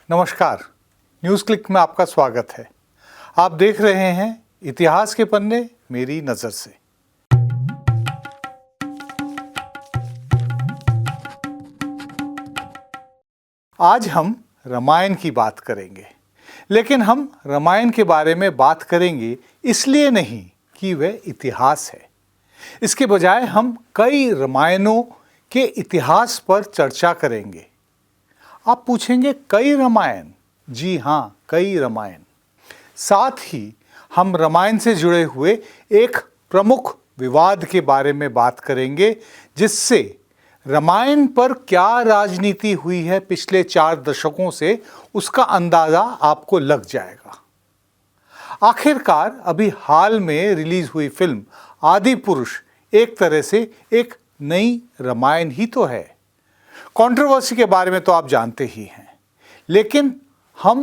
नमस्कार, news click में आपका स्वागत है। आप देख रहे हैं इतिहास के पन्ने मेरी नज़र से। आज हम रामायण की बात करेंगे, लेकिन हम रामायण के बारे में बात करेंगे इसलिए नहीं कि वह इतिहास है। इसके बजाय हम कई रामायणों के इतिहास पर चर्चा करेंगे। आप पूछेंगे कई रामायण? जी हाँ, कई रामायण। साथ ही हम रामायण से जुड़े हुए एक प्रमुख विवाद के बारे में बात करेंगे, जिससे रामायण पर क्या राजनीति हुई है पिछले 4 दशकों से, उसका अंदाजा आपको लग जाएगा। आखिरकार अभी हाल में रिलीज हुई फिल्म आदि पुरुष एक तरह से एक नई रामायण ही तो है। कंट्रोवर्सी के बारे में तो आप जानते ही हैं, लेकिन हम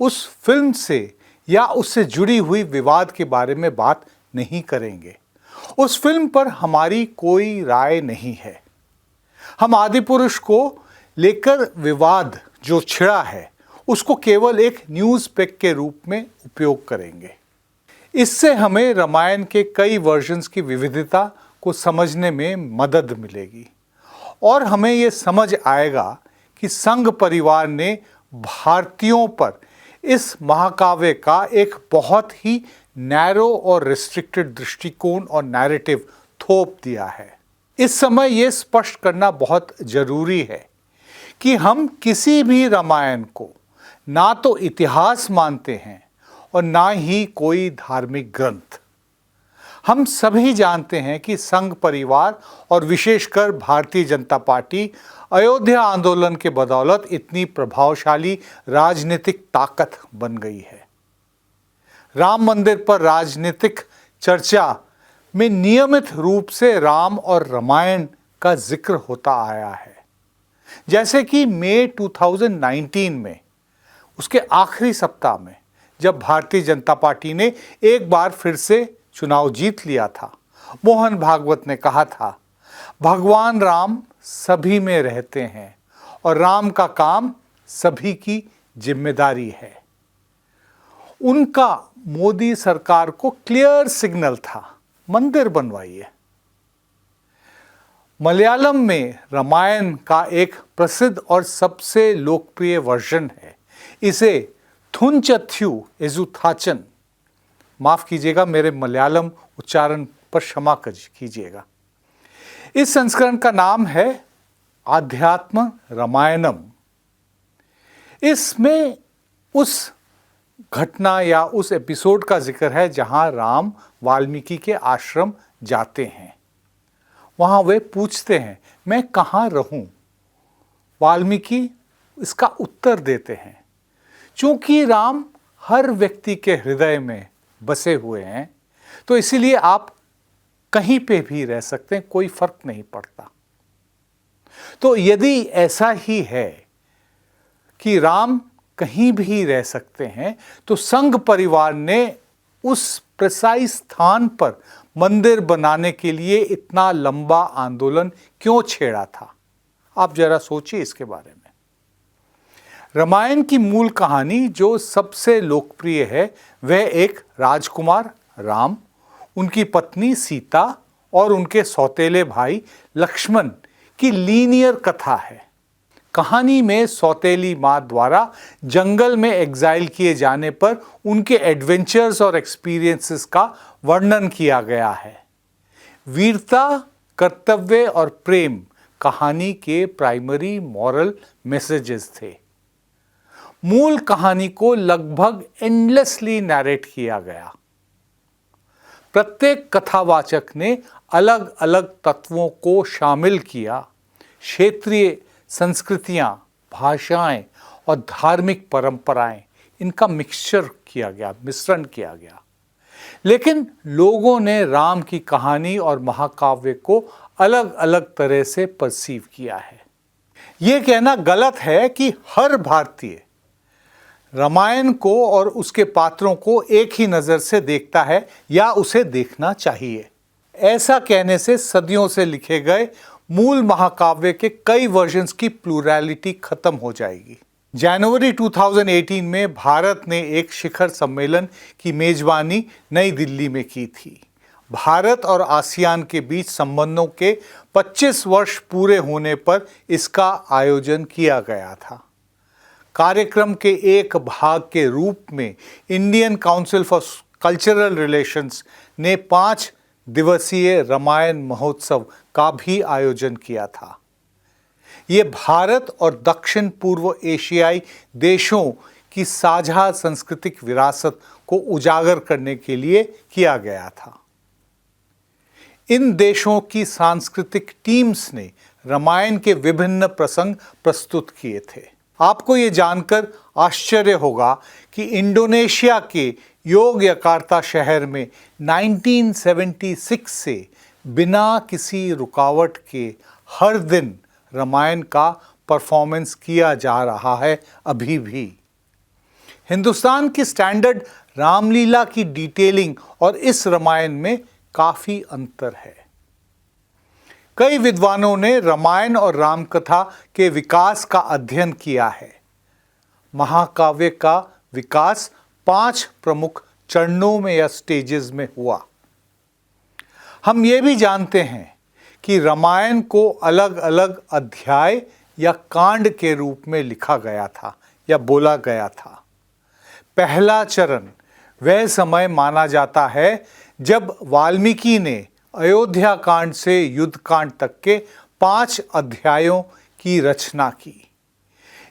उस फिल्म से या उससे जुड़ी हुई विवाद के बारे में बात नहीं करेंगे। उस फिल्म पर हमारी कोई राय नहीं है। हम आदि पुरुष को लेकर विवाद जो छिड़ा है उसको केवल एक न्यूज़ पिक के रूप में उपयोग करेंगे। इससे हमें रामायण के कई वर्जन्स की विविधता को समझने में मदद मिलेगी और हमें ये समझ आएगा कि संघ परिवार ने भारतीयों पर इस महाकाव्य का एक बहुत ही नैरो और रिस्ट्रिक्टेड दृष्टिकोण और नैरेटिव थोप दिया है। इस समय ये स्पष्ट करना बहुत जरूरी है कि हम किसी भी रामायण को ना तो इतिहास मानते हैं और ना ही कोई धार्मिक ग्रंथ। हम सभी जानते हैं कि संघ परिवार और विशेषकर भारतीय जनता पार्टी अयोध्या आंदोलन के बदौलत इतनी प्रभावशाली राजनीतिक ताकत बन गई है। राम मंदिर पर राजनीतिक चर्चा में नियमित रूप से राम और रामायण का जिक्र होता आया है। जैसे कि मई 2019 में उसके आखिरी सप्ताह में जब भारतीय जनता पार्टी ने एक बार फिर से चुनाव जीत लिया था, मोहन भागवत ने कहा था, भगवान राम सभी में रहते हैं और राम का काम सभी की जिम्मेदारी है। उनका मोदी सरकार को क्लियर सिग्नल था, मंदिर बनवाइए। मलयालम में रामायण का एक प्रसिद्ध और सबसे लोकप्रिय वर्जन है। इसे थुनचथ्यू एजुथाचन, माफ कीजिएगा मेरे मलयालम उच्चारण पर क्षमा कीजिएगा। इस संस्करण का नाम है आध्यात्म रामायणम। इसमें उस घटना या उस एपिसोड का जिक्र है जहां राम वाल्मीकि के आश्रम जाते हैं। वहां वे पूछते हैं, मैं कहाँ रहूं? वाल्मीकि इसका उत्तर देते हैं, चूंकि राम हर व्यक्ति के हृदय में बसे हुए हैं तो इसीलिए आप कहीं पे भी रह सकते हैं, कोई फर्क नहीं पड़ता। तो यदि ऐसा ही है कि राम कहीं भी रह सकते हैं तो संघ परिवार ने उस प्रिसाइज स्थान पर मंदिर बनाने के लिए इतना लंबा आंदोलन क्यों छेड़ा था? आप जरा सोचिए इसके बारे में। रामायण की मूल कहानी जो सबसे लोकप्रिय है वह एक राजकुमार राम, उनकी पत्नी सीता और उनके सौतेले भाई लक्ष्मण की लीनियर कथा है। कहानी में सौतेली माँ द्वारा जंगल में एग्जाइल किए जाने पर उनके एडवेंचर्स और एक्सपीरियंसेस का वर्णन किया गया है। वीरता, कर्तव्य और प्रेम कहानी के प्राइमरी मॉरल मैसेजेस थे। मूल कहानी को लगभग एंडलेसली नैरेट किया गया। प्रत्येक कथावाचक ने अलग अलग तत्वों को शामिल किया। क्षेत्रीय संस्कृतियां, भाषाएं और धार्मिक परंपराएं, इनका मिश्रण किया गया। लेकिन लोगों ने राम की कहानी और महाकाव्य को अलग अलग तरह से परसीव किया है। यह कहना गलत है कि हर भारतीय रामायण को और उसके पात्रों को एक ही नज़र से देखता है या उसे देखना चाहिए। ऐसा कहने से सदियों से लिखे गए मूल महाकाव्य के कई वर्जन्स की प्लूरैलिटी खत्म हो जाएगी। जनवरी 2018 में भारत ने एक शिखर सम्मेलन की मेजबानी नई दिल्ली में की थी। भारत और आसियान के बीच संबंधों के 25 वर्ष पूरे होने पर इसका आयोजन किया गया था। कार्यक्रम के एक भाग के रूप में Indian council for cultural relations ने 5 दिवसीय रामायण महोत्सव का भी आयोजन किया था। ये भारत और दक्षिण पूर्व एशियाई देशों की साझा सांस्कृतिक विरासत को उजागर करने के लिए किया गया था। इन देशों की सांस्कृतिक टीम्स ने रामायण के विभिन्न प्रसंग प्रस्तुत किए थे। आपको ये जानकर आश्चर्य होगा कि इंडोनेशिया के योग्यकार्ता शहर में 1976 से बिना किसी रुकावट के हर दिन रामायण का परफॉर्मेंस किया जा रहा है। अभी भी हिंदुस्तान की स्टैंडर्ड रामलीला की डिटेलिंग और इस रामायण में काफी अंतर है। कई विद्वानों ने रामायण और रामकथा के विकास का अध्ययन किया है। महाकाव्य का विकास 5 प्रमुख चरणों में या स्टेजेस में हुआ। हम ये भी जानते हैं कि रामायण को अलग अलग अध्याय या कांड के रूप में लिखा गया था या बोला गया था। पहला चरण वह समय माना जाता है जब वाल्मीकि ने अयोध्या कांड से युद्ध कांड तक के 5 अध्यायों की रचना की।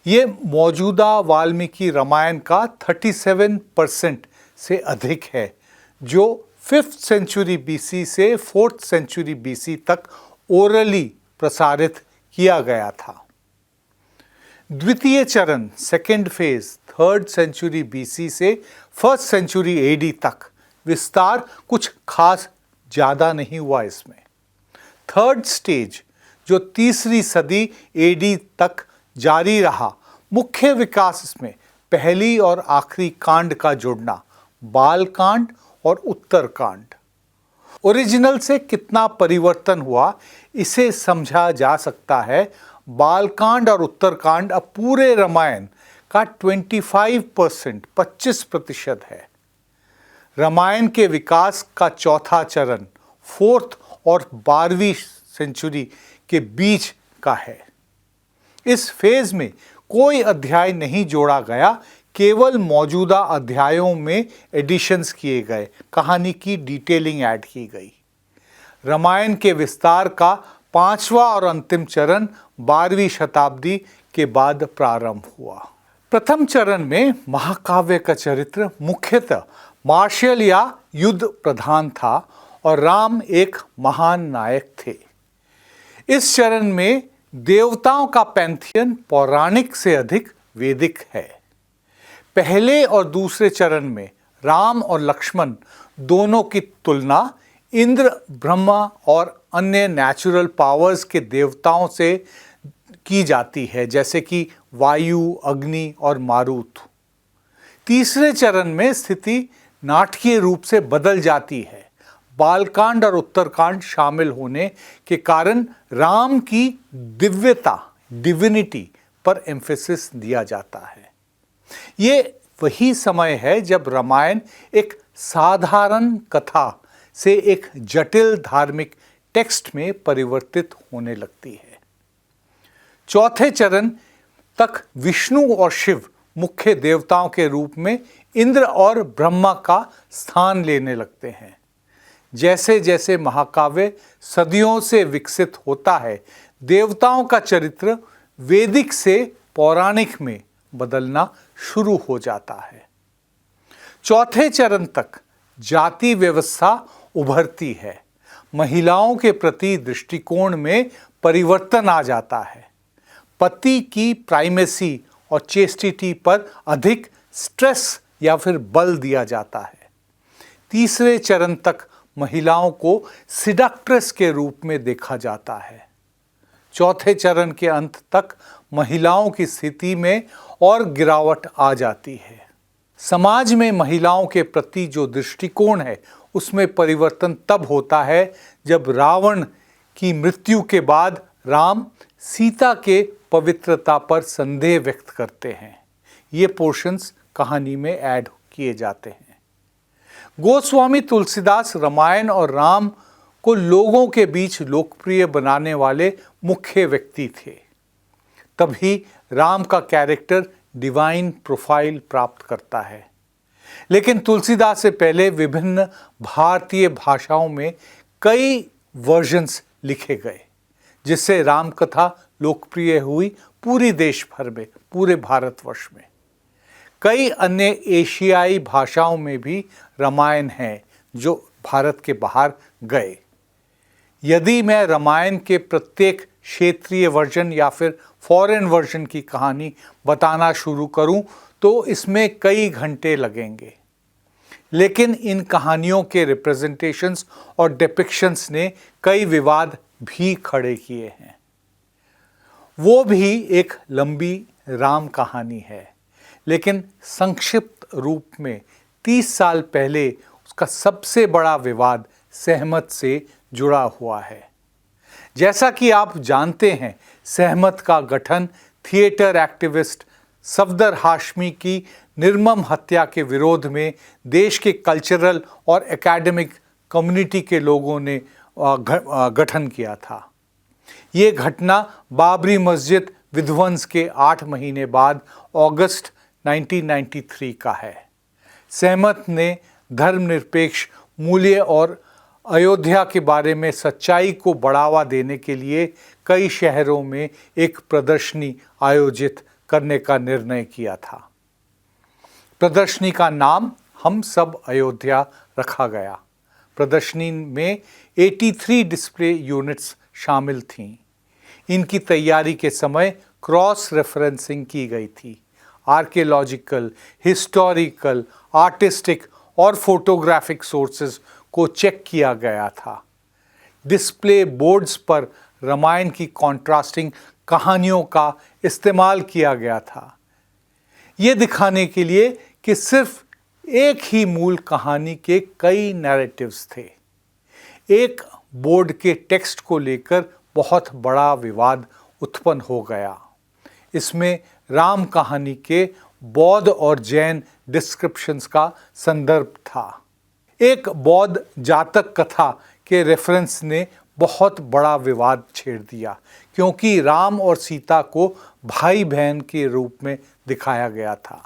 ये मौजूदा वाल्मीकि रामायण का 37% से अधिक है, जो 5th सेंचुरी BC से 4th सेंचुरी BC तक ओरली प्रसारित किया गया था। द्वितीय चरण second phase 3rd century BC से 1st सेंचुरी AD तक विस्तार कुछ खास ज़्यादा नहीं हुआ। इसमें 3rd स्टेज जो 3री सदी AD तक जारी रहा, मुख्य विकास इसमें पहली और आखिरी कांड का जुड़ना, बाल कांड और उत्तर कांड। ओरिजिनल से कितना परिवर्तन हुआ इसे समझा जा सकता है। बालकांड और उत्तरकांड अब पूरे रामायण का 25% है। रामायण के विकास का चौथा चरण 4th और 12वीं सेंचुरी के बीच का है। इस फेज में कोई अध्याय नहीं जोड़ा गया, केवल मौजूदा अध्यायों में एडिशंस किए गए, कहानी की डिटेलिंग ऐड की गई। रामायण के विस्तार का 5वां और अंतिम चरण 12वीं शताब्दी के बाद प्रारंभ हुआ। प्रथम चरण में महाकाव्य का चरित्र मुख्यतः मार्शल या युद्ध प्रधान था और राम एक महान नायक थे। इस चरण में देवताओं का पैंथियन पौराणिक से अधिक वैदिक है। पहले और दूसरे चरण में राम और लक्ष्मण दोनों की तुलना इंद्र, ब्रह्मा और अन्य नेचुरल पावर्स के देवताओं से की जाती है, जैसे कि वायु, अग्नि और मारुत। तीसरे चरण में स्थिति नाटकीय रूप से बदल जाती है। बालकांड और उत्तरकांड शामिल होने के कारण राम की दिव्यता, डिविनिटी पर एम्फेसिस दिया जाता है। ये वही समय है जब रामायण एक साधारण कथा से एक जटिल धार्मिक टेक्स्ट में परिवर्तित होने लगती है। चौथे चरण तक विष्णु और शिव मुख्य देवताओं के रूप में इंद्र और ब्रह्मा का स्थान लेने लगते हैं। जैसे जैसे महाकाव्य सदियों से विकसित होता है, देवताओं का चरित्र वैदिक से पौराणिक में बदलना शुरू हो जाता है। चौथे चरण तक जाति व्यवस्था उभरती है। महिलाओं के प्रति दृष्टिकोण में परिवर्तन आ जाता है। पति की प्राइमेसी और चेस्टिटी पर अधिक स्ट्रेस या फिर बल दिया जाता है। तीसरे चरण तक महिलाओं को सिडक्ट्रेस के रूप में देखा जाता है। चौथे चरण के अंत तक महिलाओं की स्थिति में और गिरावट आ जाती है। समाज में महिलाओं के प्रति जो दृष्टिकोण है उसमें परिवर्तन तब होता है जब रावण की मृत्यु के बाद राम सीता के पवित्रता पर संदेह व्यक्त करते हैं। ये पोर्शंस कहानी में ऐड किए जाते हैं। गोस्वामी तुलसीदास रामायण और राम को लोगों के बीच लोकप्रिय बनाने वाले मुख्य व्यक्ति थे। तभी राम का कैरेक्टर डिवाइन प्रोफाइल प्राप्त करता है। लेकिन तुलसीदास से पहले विभिन्न भारतीय भाषाओं में कई वर्जन्स लिखे गए, जिससे राम कथा लोकप्रिय हुई पूरी देश भर में, पूरे भारतवर्ष में। कई अन्य एशियाई भाषाओं में भी रामायण है जो भारत के बाहर गए। यदि मैं रामायण के प्रत्येक क्षेत्रीय वर्जन या फिर फॉरेन वर्जन की कहानी बताना शुरू करूं तो इसमें कई घंटे लगेंगे। लेकिन इन कहानियों के रिप्रेजेंटेशंस और डिपिक्शंस ने कई विवाद भी खड़े किए हैं। वो भी एक लंबी राम कहानी है, लेकिन संक्षिप्त रूप में 30 साल पहले उसका सबसे बड़ा विवाद सहमत से जुड़ा हुआ है। जैसा कि आप जानते हैं, सहमत का गठन थिएटर एक्टिविस्ट सफदर हाशमी की निर्मम हत्या के विरोध में देश के कल्चरल और एकेडमिक कम्युनिटी के लोगों ने गठन किया था। ये घटना बाबरी मस्जिद विध्वंस के 8 महीने बाद अगस्त 1993 का है। सहमत ने धर्मनिरपेक्ष मूल्य और अयोध्या के बारे में सच्चाई को बढ़ावा देने के लिए कई शहरों में एक प्रदर्शनी आयोजित करने का निर्णय किया था। प्रदर्शनी का नाम हम सब अयोध्या रखा गया। प्रदर्शनी में 83 डिस्प्ले यूनिट्स शामिल थीं। इनकी तैयारी के समय क्रॉस रेफरेंसिंग की गई थी। आर्कियोलॉजिकल, हिस्टोरिकल, आर्टिस्टिक और फोटोग्राफिक सोर्सेज को चेक किया गया था। डिस्प्ले बोर्ड्स पर रामायण की कॉन्ट्रास्टिंग कहानियों का इस्तेमाल किया गया था, ये दिखाने के लिए कि सिर्फ एक ही मूल कहानी के कई नैरेटिव्स थे। एक बोर्ड के टेक्स्ट को लेकर बहुत बड़ा विवाद उत्पन्न हो गया। इसमें राम कहानी के बौद्ध और जैन डिस्क्रिप्शंस का संदर्भ था। एक बौद्ध जातक कथा के रेफरेंस ने बहुत बड़ा विवाद छेड़ दिया, क्योंकि राम और सीता को भाई बहन के रूप में दिखाया गया था।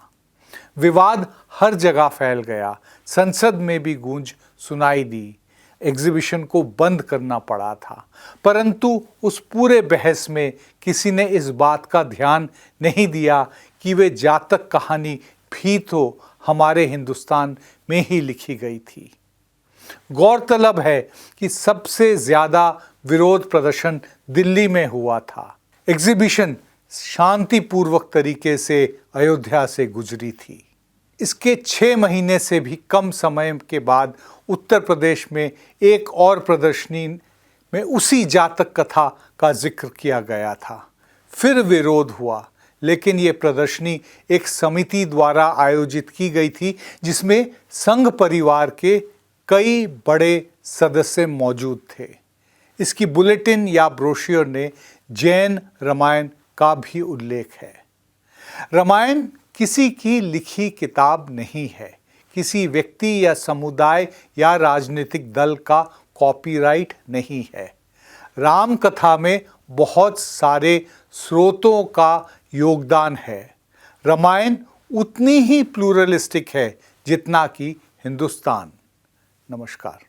विवाद हर जगह फैल गया। संसद में भी गूंज सुनाई दी। एग्जीबिशन को बंद करना पड़ा था। परंतु उस पूरे बहस में किसी ने इस बात का ध्यान नहीं दिया कि वे जातक कहानी भी तो हमारे हिंदुस्तान में ही लिखी गई थी। गौरतलब है कि सबसे ज़्यादा विरोध प्रदर्शन दिल्ली में हुआ था। एग्जीबिशन शांतिपूर्वक तरीके से अयोध्या से गुजरी थी। इसके 6 महीने से भी कम समय के बाद उत्तर प्रदेश में एक और प्रदर्शनी में उसी जातक कथा का जिक्र किया गया था। फिर विरोध हुआ, लेकिन ये प्रदर्शनी एक समिति द्वारा आयोजित की गई थी, जिसमें संघ परिवार के कई बड़े सदस्य मौजूद थे। इसकी बुलेटिन या ब्रोशर ने जैन रामायण का भी उल्लेख है। रामायण किसी की लिखी किताब नहीं है, किसी व्यक्ति या समुदाय या राजनीतिक दल का कॉपीराइट नहीं है। राम कथा में बहुत सारे स्रोतों का योगदान है। रामायण उतनी ही प्लूरलिस्टिक है जितना कि हिंदुस्तान। नमस्कार।